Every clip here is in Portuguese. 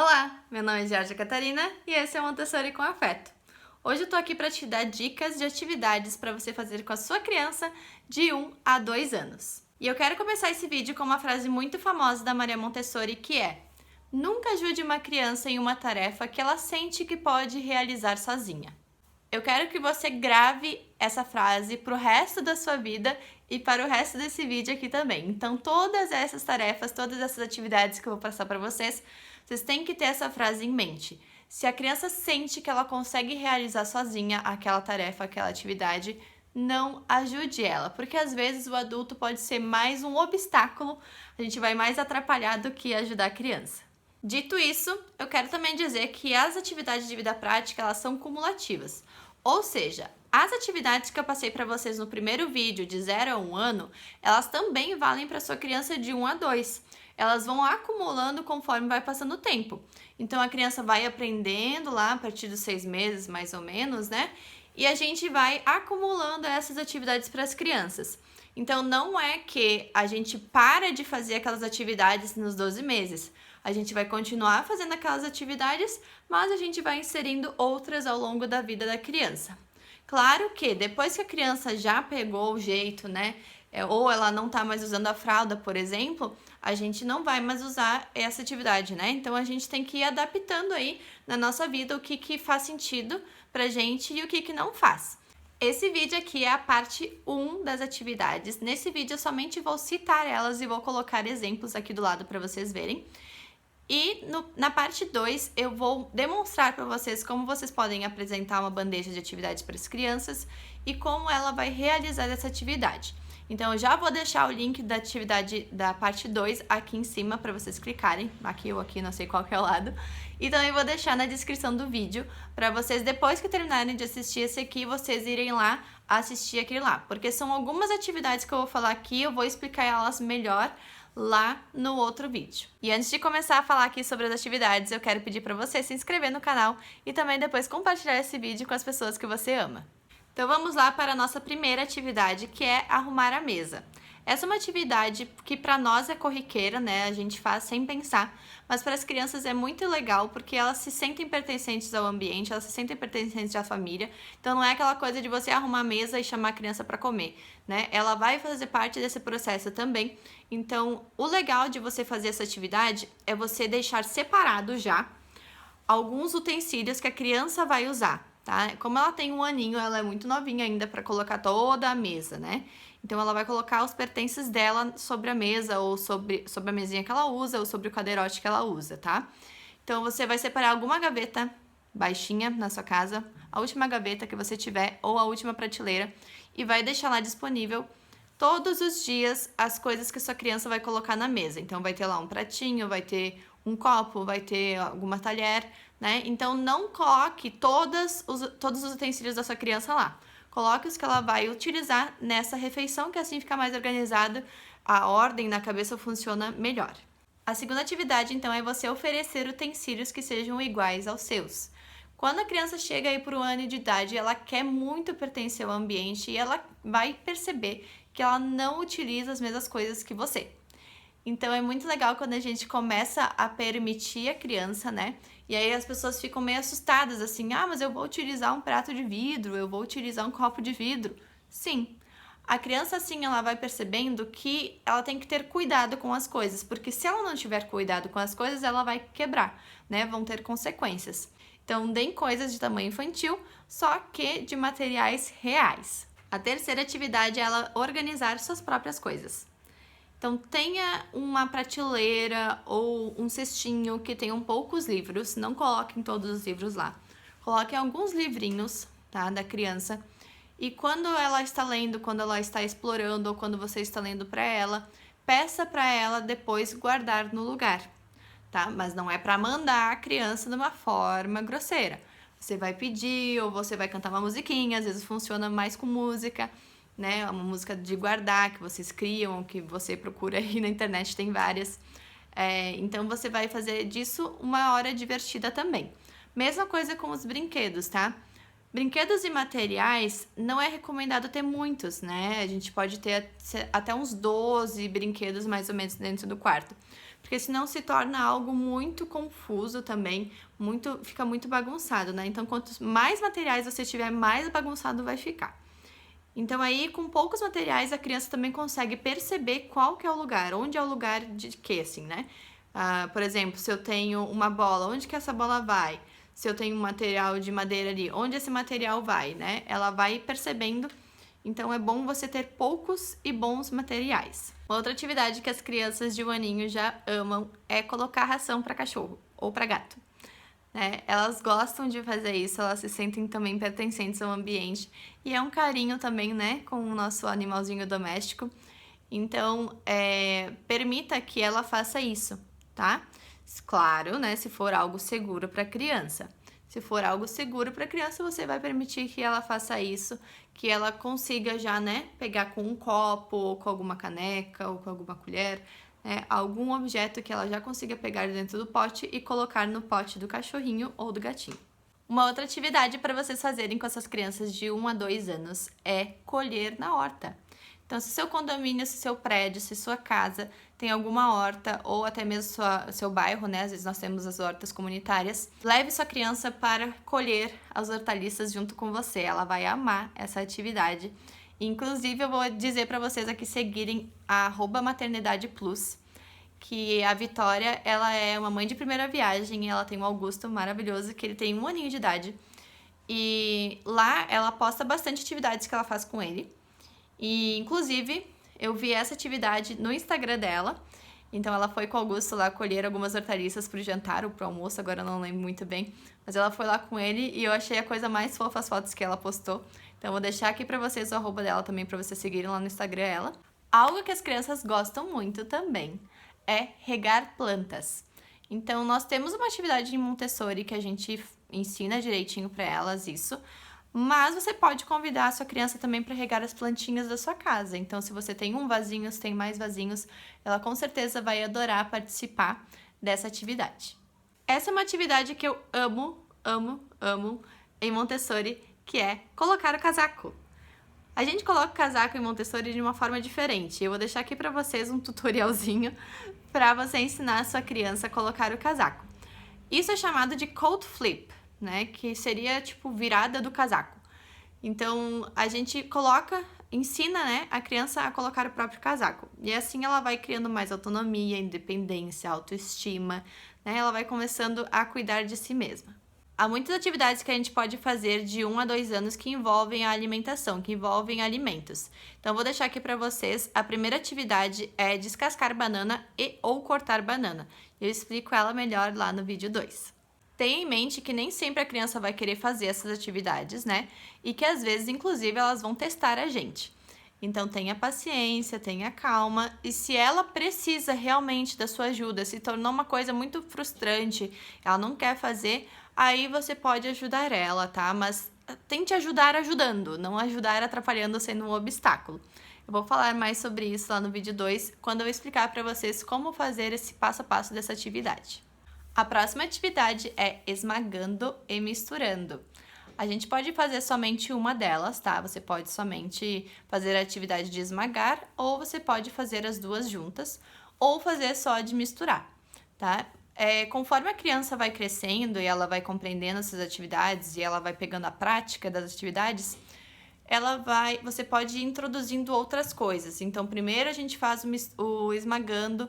Olá, meu nome é Georgia Catarina e esse é o Montessori com Afeto. Hoje eu tô aqui para te dar dicas de atividades para você fazer com a sua criança de 1 a 2 anos. E eu quero começar esse vídeo com uma frase muito famosa da Maria Montessori que é: nunca ajude uma criança em uma tarefa que ela sente que pode realizar sozinha. Eu quero que você grave essa frase para o resto da sua vida e para o resto desse vídeo aqui também. Então, todas essas tarefas, todas essas atividades que eu vou passar para vocês têm que ter essa frase em mente. Se a criança sente que ela consegue realizar sozinha aquela tarefa, aquela atividade, não ajude ela, porque às vezes o adulto pode ser mais um obstáculo, a gente vai mais atrapalhar do que ajudar a criança. Dito isso, eu quero também dizer que as atividades de vida prática, elas são cumulativas. Ou seja, as atividades que eu passei para vocês no primeiro vídeo, de 0 a 1 ano, elas também valem para sua criança de 1 a 2. Elas vão acumulando conforme vai passando o tempo. Então, a criança vai aprendendo lá a partir dos 6 meses, mais ou menos, né? E a gente vai acumulando essas atividades para as crianças. Então, não é que a gente para de fazer aquelas atividades nos 12 meses. A gente vai continuar fazendo aquelas atividades, mas a gente vai inserindo outras ao longo da vida da criança. Claro que depois que a criança já pegou o jeito, né? Ou ela não tá mais usando a fralda, por exemplo, a gente não vai mais usar essa atividade, né? Então a gente tem que ir adaptando aí na nossa vida o que faz sentido pra gente e o que não faz. Esse vídeo aqui é a parte 1 das atividades. Nesse vídeo eu somente vou citar elas e vou colocar exemplos aqui do lado para vocês verem. E na parte 2 eu vou demonstrar para vocês como vocês podem apresentar uma bandeja de atividades para as crianças e como ela vai realizar essa atividade. Então eu já vou deixar o link da atividade da parte 2 aqui em cima para vocês clicarem, aqui ou aqui, não sei qual que é o lado. E também vou deixar na descrição do vídeo para vocês, depois que terminarem de assistir esse aqui, vocês irem lá assistir aquele lá. Porque são algumas atividades que eu vou falar aqui, eu vou explicar elas melhor lá no outro vídeo. E antes de começar a falar aqui sobre as atividades, eu quero pedir para você se inscrever no canal e também depois compartilhar esse vídeo com as pessoas que você ama. Então vamos lá para a nossa primeira atividade, que é arrumar a mesa. Essa é uma atividade que para nós é corriqueira, né? A gente faz sem pensar, mas para as crianças é muito legal porque elas se sentem pertencentes ao ambiente, elas se sentem pertencentes à família. Então não é aquela coisa de você arrumar a mesa e chamar a criança para comer, né? Ela vai fazer parte desse processo também. Então, o legal de você fazer essa atividade é você deixar separado já alguns utensílios que a criança vai usar. Tá? Como ela tem 1 aninho, ela é muito novinha ainda para colocar toda a mesa, né? Então ela vai colocar os pertences dela sobre a mesa, ou sobre a mesinha que ela usa, ou sobre o cadeirote que ela usa, tá? Então você vai separar alguma gaveta baixinha na sua casa, a última gaveta que você tiver, ou a última prateleira, e vai deixar lá disponível todos os dias as coisas que sua criança vai colocar na mesa. Então vai ter lá um pratinho, vai ter um copo, vai ter alguma talher, né? Então não coloque todos os utensílios da sua criança lá. Coloque os que ela vai utilizar nessa refeição, que assim fica mais organizado, a ordem na cabeça funciona melhor. A segunda atividade, então, é você oferecer utensílios que sejam iguais aos seus. Quando a criança chega aí para o ano de idade, ela quer muito pertencer ao ambiente e ela vai perceber que ela não utiliza as mesmas coisas que você. Então é muito legal quando a gente começa a permitir a criança, né? E aí as pessoas ficam meio assustadas, assim, mas eu vou utilizar um prato de vidro, eu vou utilizar um copo de vidro. Sim, a criança, assim, ela vai percebendo que ela tem que ter cuidado com as coisas, porque se ela não tiver cuidado com as coisas, ela vai quebrar, né? Vão ter consequências. Então, deem coisas de tamanho infantil, só que de materiais reais. A terceira atividade é ela organizar suas próprias coisas. Então, tenha uma prateleira ou um cestinho que tenham poucos livros, não coloquem todos os livros lá. Coloquem alguns livrinhos, tá, da criança. E quando ela está lendo, quando ela está explorando ou quando você está lendo para ela, peça para ela depois guardar no lugar, tá? Mas não é para mandar a criança de uma forma grosseira. Você vai pedir ou você vai cantar uma musiquinha, às vezes funciona mais com música, né? Uma música de guardar que vocês criam, que você procura aí na internet, tem várias. Então você vai fazer disso uma hora divertida também. Mesma coisa com os brinquedos, tá? Brinquedos e materiais não é recomendado ter muitos, né? A gente pode ter até uns 12 brinquedos mais ou menos dentro do quarto. porque senão se torna algo muito confuso também, fica muito bagunçado, né? Então, quanto mais materiais você tiver, mais bagunçado vai ficar. Então aí, com poucos materiais, a criança também consegue perceber qual que é o lugar, onde é o lugar de quê, assim, né? Por exemplo, se eu tenho uma bola, onde que essa bola vai? Se eu tenho um material de madeira ali, onde esse material vai, né? Ela vai percebendo, então é bom você ter poucos e bons materiais. Outra atividade que as crianças de 1 aninho já amam é colocar ração para cachorro ou para gato. Elas gostam de fazer isso, elas se sentem também pertencentes ao ambiente e é um carinho também, né, com o nosso animalzinho doméstico. Então, permita que ela faça isso, tá? Claro, né, se for algo seguro para criança. Se for algo seguro para criança, você vai permitir que ela faça isso, que ela consiga já, né, pegar com um copo, ou com alguma caneca, ou com alguma colher, algum objeto que ela já consiga pegar dentro do pote e colocar no pote do cachorrinho ou do gatinho. Uma outra atividade para vocês fazerem com essas crianças de 1 a 2 anos é colher na horta. Então, se seu condomínio, se seu prédio, se sua casa tem alguma horta ou até mesmo seu bairro, né? Às vezes nós temos as hortas comunitárias. Leve sua criança para colher as hortaliças junto com você. Ela vai amar essa atividade. Inclusive, eu vou dizer para vocês aqui seguirem a @maternidade+, que a Vitória, ela é uma mãe de primeira viagem e ela tem um Augusto maravilhoso, que ele tem 1 aninho de idade. E lá ela posta bastante atividades que ela faz com ele. E, inclusive, eu vi essa atividade no Instagram dela. Então, ela foi com o Augusto lá colher algumas hortaliças pro jantar ou pro almoço, agora eu não lembro muito bem. Mas ela foi lá com ele e eu achei a coisa mais fofa as fotos que ela postou. Então, eu vou deixar aqui pra vocês o @ dela também, pra vocês seguirem lá no Instagram ela. Algo que as crianças gostam muito também é regar plantas. Então, nós temos uma atividade em Montessori que a gente ensina direitinho pra elas isso. Mas você pode convidar a sua criança também para regar as plantinhas da sua casa. Então, se você tem um vasinho, se tem mais vasinhos, ela com certeza vai adorar participar dessa atividade. Essa é uma atividade que eu amo, amo, amo em Montessori, que é colocar o casaco. A gente coloca o casaco em Montessori de uma forma diferente. Eu vou deixar aqui para vocês um tutorialzinho para você ensinar a sua criança a colocar o casaco. Isso é chamado de coat flip, né? Que seria tipo virada do casaco. Então, a gente ensina, né, a criança a colocar o próprio casaco. E assim ela vai criando mais autonomia, independência, autoestima, né? Ela vai começando a cuidar de si mesma. Há muitas atividades que a gente pode fazer de 1 a 2 anos que envolvem a alimentação, que envolvem alimentos. Então, vou deixar aqui para vocês. A primeira atividade é descascar banana ou cortar banana. Eu explico ela melhor lá no vídeo 2. Tenha em mente que nem sempre a criança vai querer fazer essas atividades, né? E que às vezes, inclusive, elas vão testar a gente. Então, tenha paciência, tenha calma. E se ela precisa realmente da sua ajuda, se tornou uma coisa muito frustrante, ela não quer fazer, aí você pode ajudar ela, tá? Mas tente ajudar ajudando, não ajudar atrapalhando, sendo um obstáculo. Eu vou falar mais sobre isso lá no vídeo 2, quando eu explicar para vocês como fazer esse passo a passo dessa atividade. A próxima atividade é esmagando e misturando. A gente pode fazer somente uma delas, tá? Você pode somente fazer a atividade de esmagar, ou você pode fazer as duas juntas, ou fazer só de misturar, tá? Conforme a criança vai crescendo e ela vai compreendendo essas atividades e ela vai pegando a prática das atividades, você pode ir introduzindo outras coisas. Então, primeiro a gente faz o esmagando,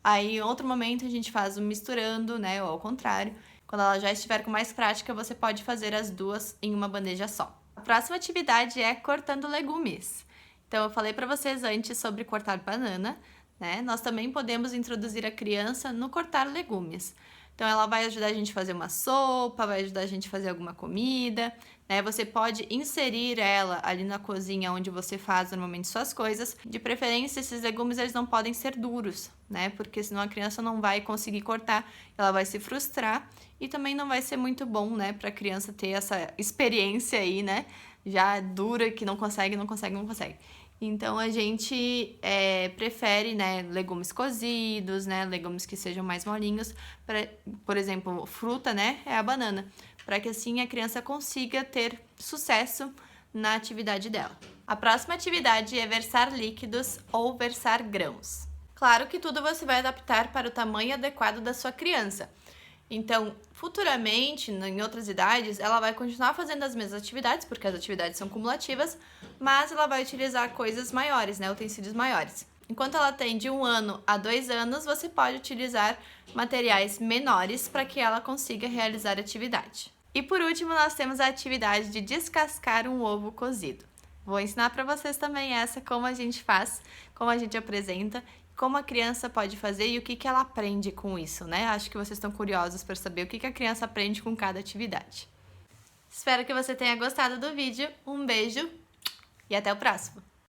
aí, em outro momento, a gente faz o misturando, né? Ou ao contrário. Quando ela já estiver com mais prática, você pode fazer as duas em uma bandeja só. A próxima atividade é cortando legumes. Então, eu falei para vocês antes sobre cortar banana, né? Nós também podemos introduzir a criança no cortar legumes. Então, ela vai ajudar a gente a fazer uma sopa, vai ajudar a gente a fazer alguma comida, né? Você pode inserir ela ali na cozinha onde você faz normalmente suas coisas. De preferência, esses legumes eles não podem ser duros, né? Porque senão a criança não vai conseguir cortar, ela vai se frustrar e também não vai ser muito bom, né? Para a criança ter essa experiência aí, né? Já dura, que não consegue. Então, a gente prefere, né, legumes cozidos, né, legumes que sejam mais molinhos. Por exemplo, fruta, né, é a banana, para que assim a criança consiga ter sucesso na atividade dela. A próxima atividade é versar líquidos ou versar grãos. Claro que tudo você vai adaptar para o tamanho adequado da sua criança. Então, futuramente, em outras idades, ela vai continuar fazendo as mesmas atividades, porque as atividades são cumulativas, mas ela vai utilizar coisas maiores, né, utensílios maiores. Enquanto ela tem de 1 ano a 2 anos, você pode utilizar materiais menores para que ela consiga realizar a atividade. E por último, nós temos a atividade de descascar um ovo cozido. Vou ensinar para vocês também essa, como a gente faz, como a gente apresenta, como a criança pode fazer e o que ela aprende com isso, né? Acho que vocês estão curiosos para saber o que a criança aprende com cada atividade. Espero que você tenha gostado do vídeo. Um beijo e até o próximo!